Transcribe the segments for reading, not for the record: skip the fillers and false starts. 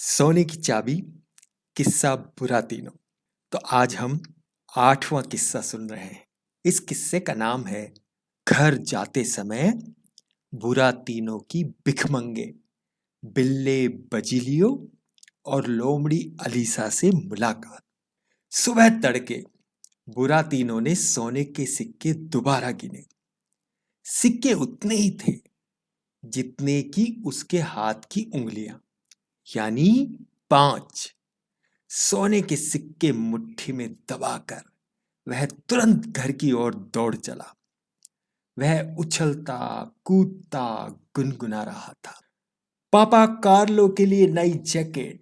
सोने की चाबी किस्सा बुरातीनो। तो आज हम 8वां किस्सा सुन रहे हैं। इस किस्से का नाम है घर जाते समय बुरातीनो की भिखमंगे बिल्ले बजिलियो और लोमड़ी अलीसा से मुलाकात। सुबह तड़के बुरातीनो ने सोने के सिक्के दोबारा गिने। सिक्के उतने ही थे जितने की उसके हाथ की उंगलियां, यानी 5। सोने के सिक्के मुट्ठी में दबाकर वह तुरंत घर की ओर दौड़ चला। वह उछलता कूदता गुनगुना रहा था। पापा कार्लो के लिए नई जैकेट,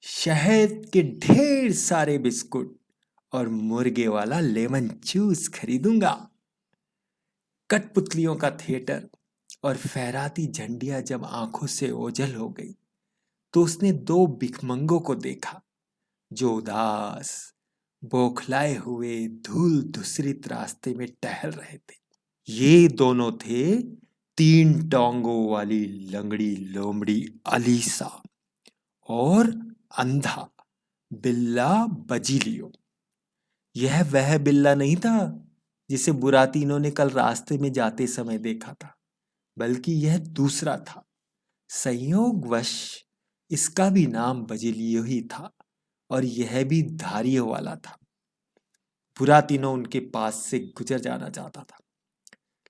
शहद के ढेर सारे बिस्कुट और मुर्गे वाला लेमन जूस खरीदूंगा। कठपुतलियों का थिएटर और फहराती झंडियां जब आंखों से ओझल हो गई तो उसने 2 भिखमंगों को देखा जो उदास बौखलाए हुए धूल धूसरित रास्ते में टहल रहे थे। ये दोनों थे 3 टांगों वाली लंगड़ी लोमड़ी अलीसा और अंधा बिल्ला बजिलियो। यह वह बिल्ला नहीं था जिसे बुरातीनो ने कल रास्ते में जाते समय देखा था, बल्कि यह दूसरा था। संयोगवश इसका भी नाम बजिलियो ही था और यह भी धारियों वाला था। बुरातीनो उनके पास से गुजर जाना चाहता था।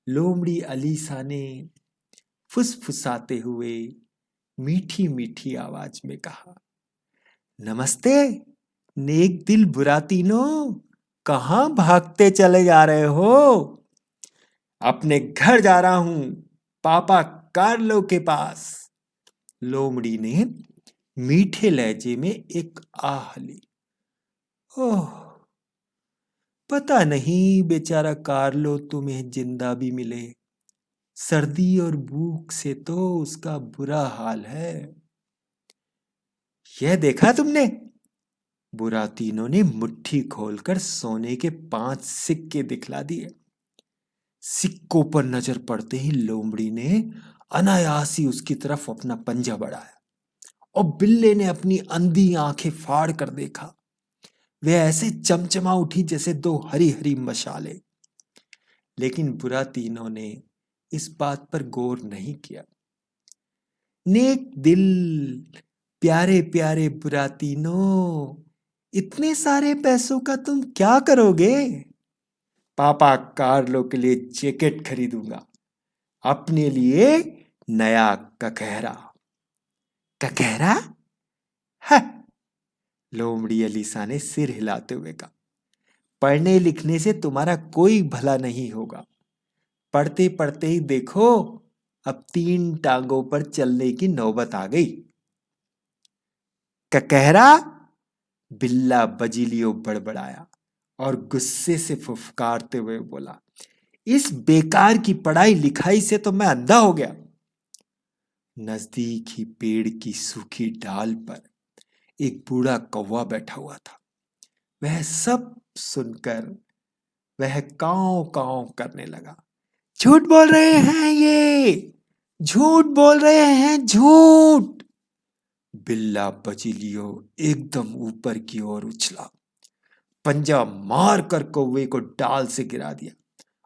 लोमड़ी अलीसा ने फुसफुसाते हुए मीठी मीठी आवाज में कहा, नमस्ते नेक दिल बुरातीनो, कहाँ भागते चले जा रहे हो? अपने घर जा रहा हूं, पापा कार्लो के पास। लोमड़ी ने मीठे लहजे में एक आह ली। ओह, पता नहीं बेचारा कार्लो तुम्हें जिंदा भी मिले। सर्दी और भूख से तो उसका बुरा हाल है। यह देखा तुमने? बुरातीनो ने मुट्ठी खोलकर सोने के 5 सिक्के दिखला दिए। सिक्कों पर नजर पड़ते ही लोमड़ी ने अनायास ही उसकी तरफ अपना पंजा बढ़ाया और बिल्ले ने अपनी अंधी आंखें फाड़ कर देखा। वे ऐसे चमचमा उठी जैसे 2 हरी हरी मशालें। लेकिन बुरातीनो ने इस बात पर गौर नहीं किया। नेक दिल प्यारे प्यारे बुरातीनो, इतने सारे पैसों का तुम क्या करोगे? पापा कार्लो के लिए जैकेट खरीदूंगा, अपने लिए नया ककहरा। ककहरा? है, लोमड़ी अलीसा ने सिर हिलाते हुए कहा, पढ़ने लिखने से तुम्हारा कोई भला नहीं होगा। पढ़ते पढ़ते ही देखो, अब 3 टांगों पर चलने की नौबत आ गई। ककहरा? बिल्ला बजिलियो बड़बड़ाया और गुस्से से फुफकारते हुए बोला, इस बेकार की पढ़ाई लिखाई से तो मैं अंधा हो गया। नजदीक ही पेड़ की सूखी डाल पर एक बूढ़ा कौवा बैठा हुआ था। वह सब सुनकर वह कांव कांव करने लगा। झूठ बोल रहे हैं ये, झूठ बोल रहे हैं, झूठ। बिल्ला बजिलियो एकदम ऊपर की ओर उछला, पंजा मार कर कौवे को डाल से गिरा दिया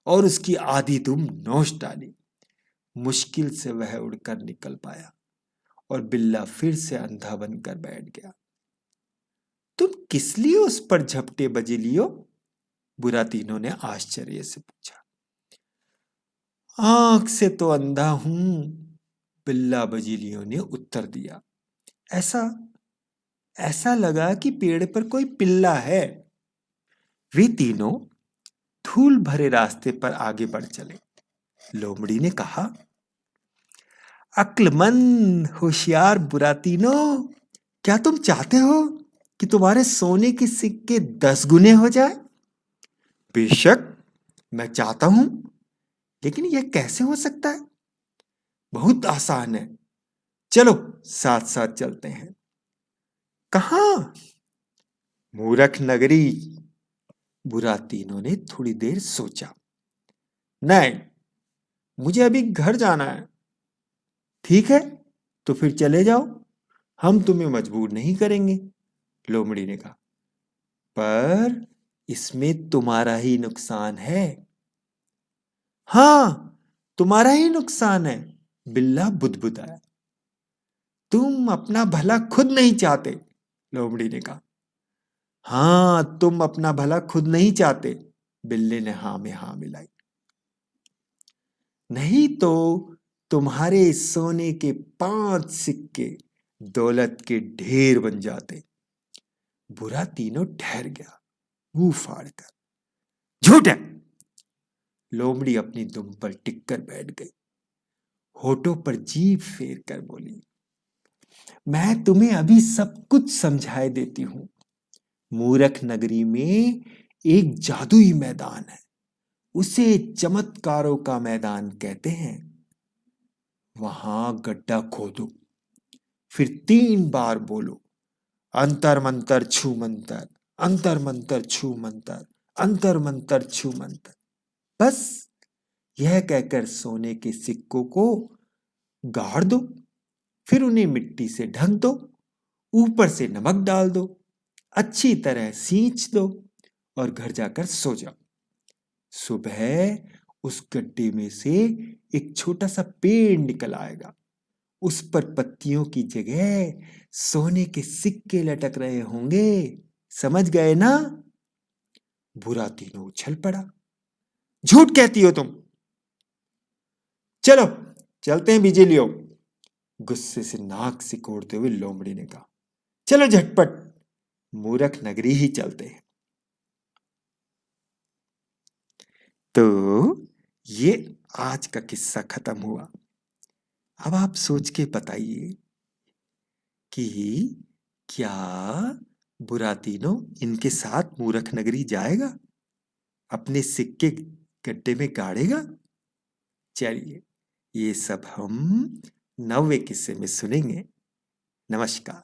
और उसकी आधी दुम नोच डाली। मुश्किल से वह उड़कर निकल पाया और बिल्ला फिर से अंधा बनकर बैठ गया। तुम किस लिए उस पर झपटे बजिलियो? बुरातीनो ने आश्चर्य से पूछा। आंख से तो अंधा हूं, बिल्ला बजिलियो ने उत्तर दिया। ऐसा ऐसा लगा कि पेड़ पर कोई पिल्ला है। वे तीनों धूल भरे रास्ते पर आगे बढ़ चले। लोमड़ी ने कहा, अक्लमंद होशियार बुरातीनो, क्या तुम चाहते हो कि तुम्हारे सोने के सिक्के 10 गुने हो जाए? बेशक मैं चाहता हूं, लेकिन यह कैसे हो सकता है? बहुत आसान है, चलो साथ साथ चलते हैं। कहां? मूरख नगरी। बुरातीनो ने थोड़ी देर सोचा। नहीं, मुझे अभी घर जाना है। ठीक है, तो फिर चले जाओ, हम तुम्हें मजबूर नहीं करेंगे, लोमड़ी ने कहा। पर इसमें तुम्हारा ही नुकसान है। हाँ, तुम्हारा ही नुकसान है, बिल्ला बुदबुदाया। तुम अपना भला खुद नहीं चाहते, लोमड़ी ने कहा। हाँ, तुम अपना भला खुद नहीं चाहते, बिल्ले ने हाँ में हाँ मिलाई। नहीं तो तुम्हारे सोने के 5 सिक्के दौलत के ढेर बन जाते। बुरा तीनों ठहर गया, मुंह फाड़कर। झूठ है, लोमड़ी अपनी दुम पर टिककर बैठ गई। होठों पर जीभ फेर कर बोली, मैं तुम्हें अभी सब कुछ समझाए देती हूं। मूरख नगरी में एक जादुई मैदान है, उसे चमत्कारों का मैदान कहते हैं। वहां गड्ढा खोदो, फिर 3 बार बोलो, अंतर मंतर छू मंतर, अंतर मंतर छू मंतर, अंतर मंतर छू मंतर। बस यह कहकर सोने के सिक्कों को गाड़ दो, फिर उन्हें मिट्टी से ढक दो, ऊपर से नमक डाल दो, अच्छी तरह सींच दो और घर जाकर सो जाओ। सुबह उस गड्ढे में से एक छोटा सा पेड़ निकल आएगा। उस पर पत्तियों की जगह सोने के सिक्के लटक रहे होंगे। समझ गए ना? बुरा तीनों उछल पड़ा। झूठ कहती हो तुम। चलो चलते हैं बिजलियों, गुस्से से नाक सिकोड़ते हुए लोमड़ी ने कहा। चलो झटपट, मूरख नगरी ही चलते हैं। तो ये आज का किस्सा खत्म हुआ। अब आप सोच के बताइए कि क्या बुरा तीनों इनके साथ मूरख नगरी जाएगा, अपने सिक्के गड्ढे में गाड़ेगा? चलिए, ये सब हम 9वें किस्से में सुनेंगे। नमस्कार।